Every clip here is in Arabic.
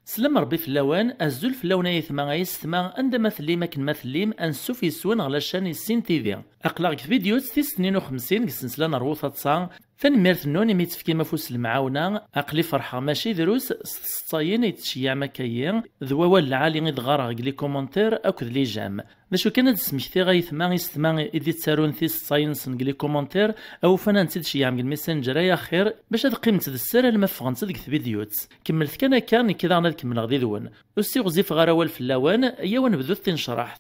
سلام ربي في اللوان الزول في اللون يثما غايستما عندما ثلي ماكن ما ثليم انسوف يسون على شان السين تيفي اقلاق في فيديو 52 السلسله نروث تصا تنميرت نوني ميتفكي مفوس المعاونه اقلي فرحه ماشي دروس سطاين يتشيع مكاين ذوا العالي غدغار لي كومونتير اكد لي جام باش كان تسمحتي غايثما يستما ايدي تسارون في سطاين لي كومونتير او فانا نتشيع من الميسنجر يا خير باش هاد قيمه السر لما فغنت ديك فيديوت كملت كان كذا انا نكمل غادي دون وسي غزيف غراول في اللوان يا ونبدو تنشرح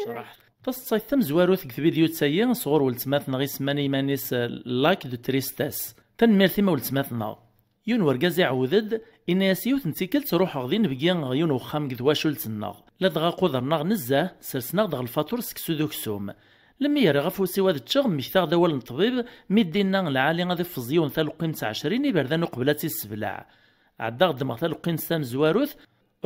شرح تصاي ثم زوارو ثك فيديو تسيا صغور ولتماثنا غي سماني مانيس لاك دو تريستاس تنميرتي ما ولتماثنا يون ورقاز يعودد إن ياسيوت نتيكل تروح غادي نبقي غيون وخام قد واش ولتنا لا دغا قدرنا نزاه سرسنا دغ الفاتور سكسو دوكسوم لما يرى غفوسي واد التشغ ميثاق دول الطبيب ميدينا العالي غادي فزيون ثالو قيمة 20 يبردان قبلاتي السبلع عدا غدمغ ثالو قيمة سام زواروث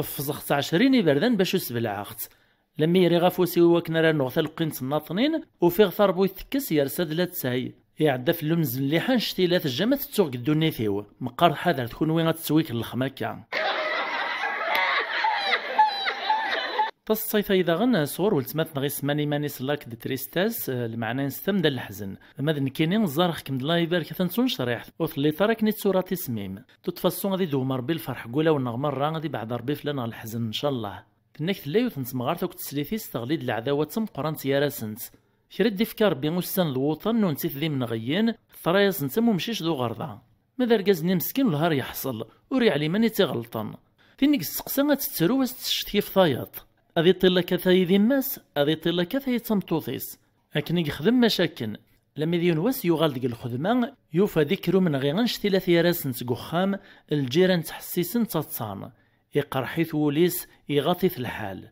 فزخت 20 يبردان باشو سبلعاخت لما يري غفوسي وكنا رانو ثالو قيمة الناطنين وفي ثربو يتكس يرسد لا تساي يعدا في اللمز مليحان شتيلات الجامة تتسوق الدونيثيو مقار حذر تكون وين غتسويك الخماكة تصيفا إذا غنى صور ولتمات نغي سماني مانيس لاك دي تريستاس المعنى نستم دا الحزن ماذا نكيني نزارخ كم الله يبارك ثنسون شريح وثلي تراكني تصورة تسميم تتفصون غادي دومر بالفرح قولا ونغمر غادي بعد ربي فلان الحزن إن شاء الله تنك ثلاي وتنسمغار توك تسليثيس تغليد العداوة تمقران تياراسنت شرد فكار بين وسان الوطن نونتيث ذي منغيين ثرايس نتمو مشيش ذو غرضا ماذا رقازني مسكين والهار يحصل وري علي ماني تيغلطن تنك السقسا تتسرو وستشتكي في ثايط أذي طيلا كثاي ذي ماس أذي طيلا كثاي تمطوطيس أكن يخدم مشاكن لما ذي واس يغال ديك الخدمة يوفى ذكرو من غير نشتي ثياراسن تقخام الجيران تحسيسن تتصان يقرحيث وليس يغطيث الحال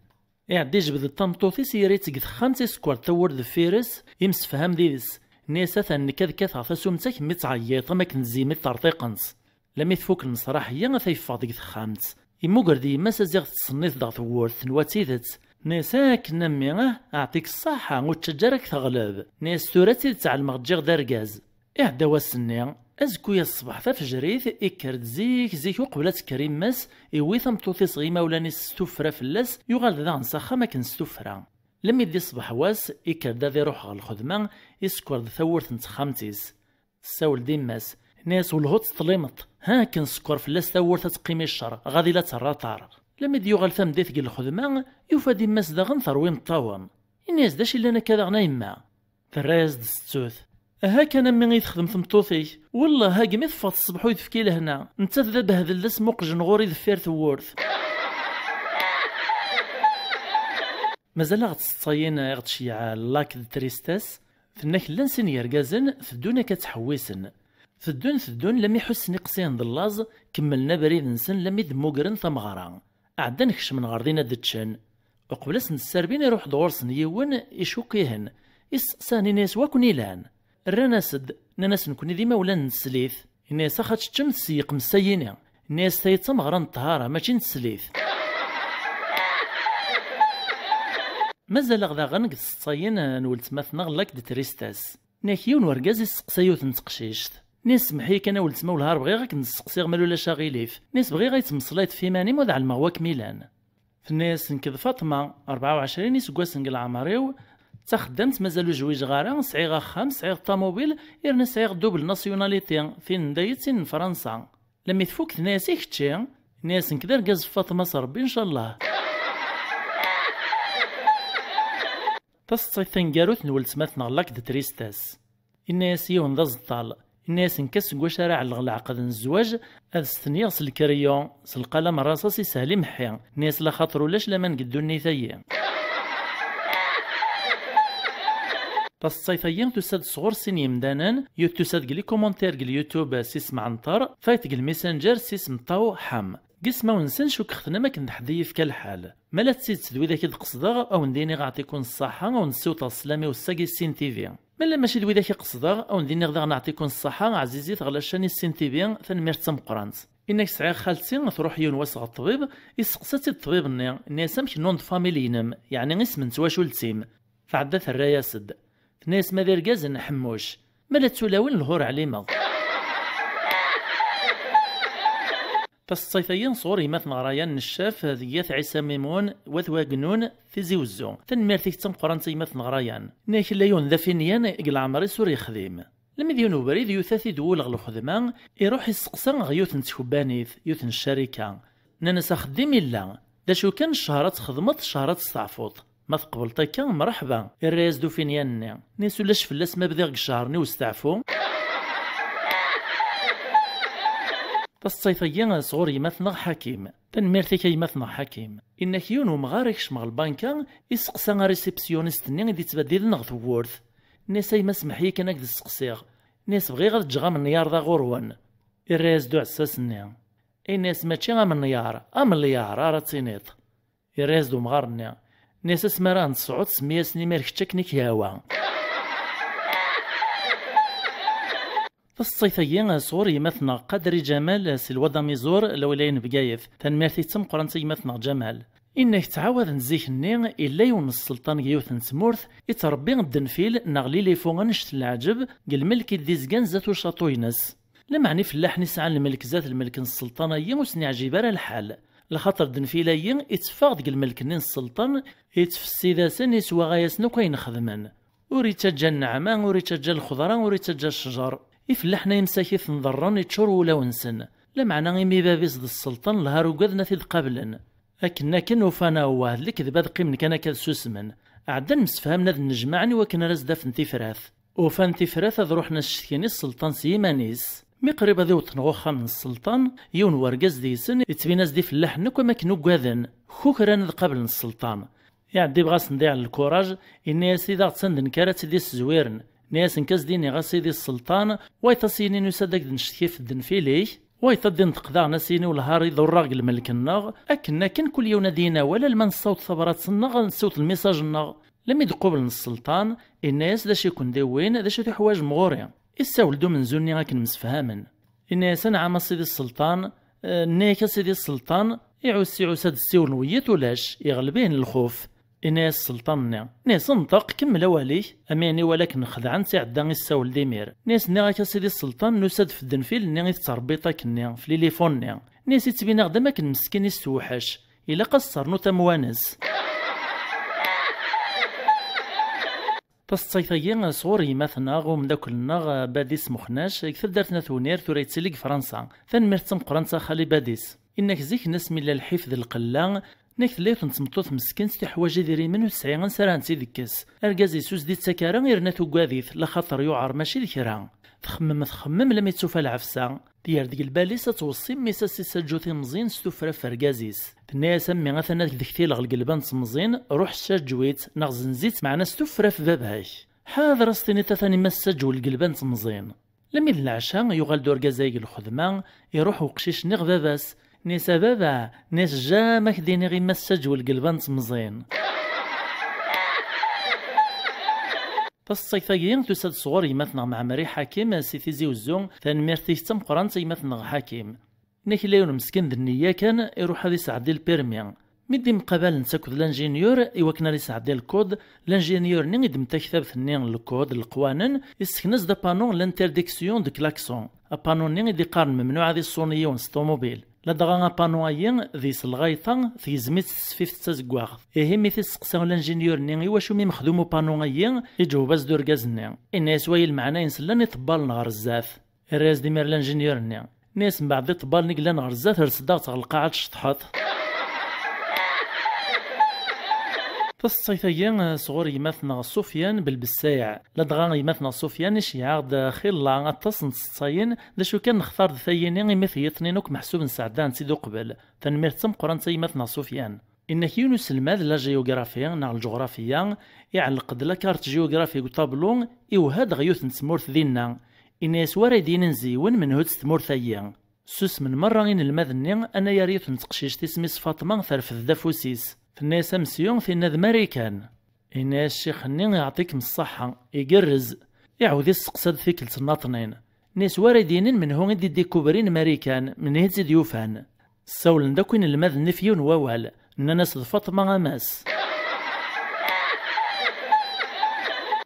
يعدي جبد التمطوطيس يريت قد خامتي سكوار تور ذا فيرس يمس فهم ديس نيسا ثان كذ كثا ثسومتك متعيط ما كنزيمي طرطيقنس لما يثفوك المصراحية غثيفاض قد خامت يموغر دي ما سازيغ تصنيث دغ ثورث نواتيدت نيساك نمي اعطيك الصحة وتشجرك تغلب نيس ثورتي تعلم تجيغ داركاز اعدا واسني ازكو يا الصباح فجريث اكرد زيك وقبلات كريم ماس يوي ثمطوطي صغيمة ولا نيس ستوفرا فلاس يغال ذا نسخة ما كان ستوفرا لما يدي صباح واس اكرد ذا روح غال الخدمة يسكور ثورث نتخامتيس ساول ديماس ناس والهوت طليمط ها كان سكر فلاس ثورث تقيمي الشر غادي لا تراطار لما يدي يغال ثم ديث الخدمة يوفى ديماس ذا غنثر الطاوم الناس داش اللي انا كذا غنايما ثراز دستوث ها كان من يخدم ثمطوطي والله ها قميت فاط الصبح ويدفكي لهنا انت ذا بهذا الاسم وقجن غوري ذفير ثورث مازال غتسطاين غتشيع لاك تريستاس فناك لانسن يرقازن فدونا كتحويسن ثدون لم يحس نقصين ضلاز كملنا بريد نسن لم يدموقرن ثمغرا عدا نكش من غاردين دتشن وقبلس نسربين يروح دغورسن يون يشوكيهن يسقساني ناس واكوني لان الرناسد ناس نكوني ديما ولا نسليث الناس خاتش تشم تسيق مسيني الناس تيتم غران طهارة ماشي نسليث مازال غدا غنقص الصاين نولت مثنا غلاك دي تريستاس ناكيون ورقاز يسقسايوث نتقشيشت ناس محيك انا ولت مولهار بغي غاك نسقسي غمالو لا شاغيليف ناس بغي غيتمصلايت في ماني مود على المغواك ميلان في الناس نكذ فاطمه 24 يسكواس نقل عمريو تخدمت مازالو جويج غارا صعيغه خام صعيغ طاموبيل يرنا صعيغ دوبل ناسيوناليتي فين دايتين فرنسا لما يفوك ناس يكتشي ناس نكذا رقاز فاطمه ربي ان شاء الله تصطي ثنقاروث نولت مثنا لاك دي تريستاس الناس يون ذا الزطال الناس نكس نقول شارع العقد الزواج أستني غسل الكريون سلقلم الرصاصي سهلي محيا الناس لا خاطر ولاش لما نقدو النيثايا تصيفيا تساد صغور سين يمدانان تساد قلي كومونتير قلي يوتيوب سيس معنطر فايت قل ميسنجر سيس مطاو حام قسما ونسن شو كختنا ما كنحديف كالحال ما لا تسيد تدوي ذاك قصدا او نديني غاعطيكم الصحه او نسيوط السلامي والساقي سين تيفي ملا ماشي دوي ذاك قصدا او نديني غدا نعطيكم الصحه عزيزي تغلى شاني سين تيفي ثنميرت تمقرانت انك سعي خالتي تروح يونس الطبيب يسقساتي الطبيب ني سامك نون فاميلينم يعني اسم نتواش ولتيم فعدات الراياسد ناس ما دير كازن حموش مالا تسولاون الهور عليما فالصيفيين صوري مثل غرايان الشاف ذيات عيسى ميمون وثوا قنون في زيوزو تنميرتيك تمقرانتي مثل غرايان ناك لايون ذا فينيان إقل عمري سوري خذيم لما ديونو بريد يوثاثي دول غلو خدمان يروح يسقسا غيوث نتشوبانيث يوث الشركة نانس خديم إلا دا شو كان الشهرات خدمت شهرات الصعفوط ما تقبلتي كان مرحبا الرئيس دو فينيان نيسو لاش فلاس ما بديغ الشهرني واستعفو فالصيفيين صغور يمثنغ حكيم تنميرتي كي يمثنغ حكيم إنك يونو مغارك شمغ البانكا يسقسا ريسبسيونيست ني غادي تبدل نغ ثوورث ناس ما سمحي كان هكذا السقسيغ ناس بغي غاد تجغى من نيار ذا غورون الراس دو عساسني الناس ماشي غا من نيار من ليار راه تينيط الراس دو مغارني ناس اسمران تصعود سمية سني مالك تشكنيك ياوا فالصيفيين صوري مثنى قدري جمال سلوى ميزور لولاين بقايف تنميرتي تم قرنتي مثنى جمال إنك تعاود نزيك النين إلا يون السلطان جيوث نتمورث يتربي الدنفيل نغلي لي فوق نشت العجب قل ملك ديزكان زاتو شاطوينس لمعني فلاح نسعى الملك زات الملك السلطانية وسني عجيبة الحال لخاطر دنفيليين يتفاقد الملك نين السلطان يتفسي ذا سن يسوى غايسنو كاين خدمان وريتجا النعمان وريتجا الخضران وريتجا الشجر يفلحنا يمساكي ثنضران يتشور ولا ونسن لمعنى إمي بابيس ذا السلطان لهارو قذنا في قبلا أكنا كن وفانا واه الكذبة قيمن كان كذ سوسمن عدن مسفهمنا ذا النجمعني وكنا رزدا فنتي فراث وفان تفراث ذ روحنا الشتكيني السلطان سيمانيس مقرب ذي وطنغوخا من السلطان يون ورقز ديسن يتبيناز دي فلاح نكو ما كنو قاذن خوكران ذ قبل السلطان يعدي بغاس نضيع الكوراج إني سيدا تسندن كارت دي الزويرن ناس نكاز ديني غاسيدي السلطان ويتصيني نسادك دنشتكي في الدنفيليه ويتدين تقضاع نسيني والهاري ذو الراق الملك النغ أكنا كن كل يوم دينا ولا المن صوت ثبرات النغ نسوت الميساج النغ لم يدقوا السلطان الناس داش يكون داوين داش حوايج مغوري يساولدو من زوني غاكن مسفهامن الناس نعم سيدي السلطان نيكا سيدي السلطان يعوسي عساد السيور نويت ولاش يغلبين الخوف الناس السلطان ناس نطق كمل واليه اماني ولكن خدعن سعدا يساول ديمير ناس نيغا سيدي السلطان نساد في الدنفيل ني تربيطا كني في ليليفون ناس يتبينا غدا ما كان مسكين يستوحش الا قصر نو تموانس تصيفيين صوري مثلا غوم داك النغ باديس مخناش كثر دارتنا ثونير ثوري تسليك فرنسا ثنمرتم قرنسا خالي باديس انك زيك ناس من الحفظ القلان ناك ليت نتمطوط مسكين حوايج ديري منو تسعي غنسران تيدكس اركاز يسوس دي تسكارا يرنا توكاذيث لا خاطر يعار ماشي الكرا تخمم لما تشوف العفسه ديال ديك الباليس توصي ميسا سيسا جوثي مزين ستوفرا فركازيس الناس مي غاثنا ديك لغ القلبان تمزين روح سجويت نغزن زيت معنا ستوفرا في باباك حاضر استني ثاني ما سجو القلبان تمزين لما العشاء يغال دور كازايق الخدمه يروح وقشيش نغ باباس نيس بابا نيس جامك ديني غي مسج والقلبان تمزين فالصيفيين تساد صغور يمثنغ مع مري حكيم سيتيزي وزون تنميرتي تم قران يمثنغ حكيم نيكليون مسكين النية كان يروح هذه يسعدي البيرميان مدي مقابل نساكد الانجينيور يوكنا لي يسعدي الكود الانجينيور ني يدم تكتب ثنين الكود القوانين يسكنز دا بانون لانترديكسيون دو كلاكسون بانون ني يدي قارن ممنوع هذه الصونية ونستوموبيل لا دغا بانوايين ذي الغايطه في زميت سفيف تزكواغ مي تسقسا الانجينيور ني واش مي مخدومو بانوايين يجاوب باز دور غازني الناس واي المعنى ينسلن يطبال نهار الزاف الراس ديمير الانجينيور ني ناس من بعد يطبال نقلا نهار الزاف رصدا تغلقاعد شطحط فالصيفيين صغور يمثنا سفيان بالبسايع لدغا يمثنا سفيان شيعة خلا اتصن تصاين دا شو كان نختار ثييني يمثي اثنينوك محسوب نسعدان سيدو قبل تنمير تم قران يمثنا سفيان إنك يونس الماذ لا جيوغرافيا نا الجغرافيا يعلق دلا كارت جيوغرافي طابلون إوهاد غيوث نتمورث دينا إن يسوار دين نزيون من هود تمورثيا سوس من مرة غين المذني أنا يا ريت نتقشيش تسميس فاطمة ترفد دافوسيس في الناس مسيون في الناد ماريكان إنا الشيخ ني يعطيكم الصحة يقرز يعود يسقسد فيك الناطنين ناس واردين من هون دي ديكوبرين ماريكان من هيت ديوفان السول نداكوين المذني فيون ووال ناس فاطمة غماس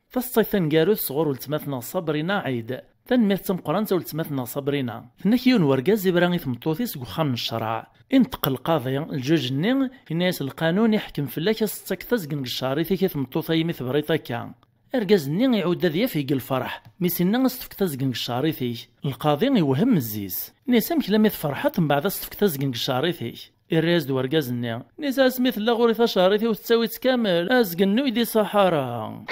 فالصيثن قاروث صغور ولتماثنا صبرنا عيد تنميت تمقرانتا ولتماثنا صبرنا فنكيون ورقاز يبراني ثمطوثيس وخام الشرع انتقل القاضي الجوج النين الناس القانون يحكم فلاك ستكتز قنقشاري ثيكي ثمطوثا يميث بريطا كان ارقاز النين يعود ذي فيق الفرح ميسينا استفكتز قنقشاري ثيك القاضي يوهم الزيز نيسام كلاميث فرحة من بعد استفكتز قنقشاري ثيك الرياز دو ورقاز النين نيسا سميث لاغوري ثاشاري ثي وتساويت كامل ازقنو يدي صحارى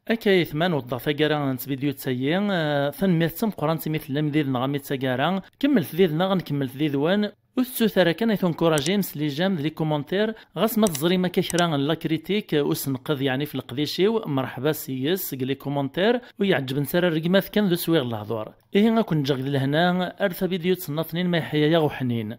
أكاي ثمان وضع ثقارا فيديو تسيين ثنميت تمقران مثل لمذيذ نغامي تساقارا كمل ثذيذ نغن كمل ثذيذ وان والسوثارا كان يثون كوراجيمس لي جام ذي كومونتير غاس ما تزري ما كيشران لا كريتيك وسنقذ يعني في القديشيو مرحبا سيس قلي كومونتير ويعجب نسار الرقمات كان ذو سويغ الهضور إيه غاكون جاغد لهنا أرث فيديو تصنطنين ما يحيا يا غو حنين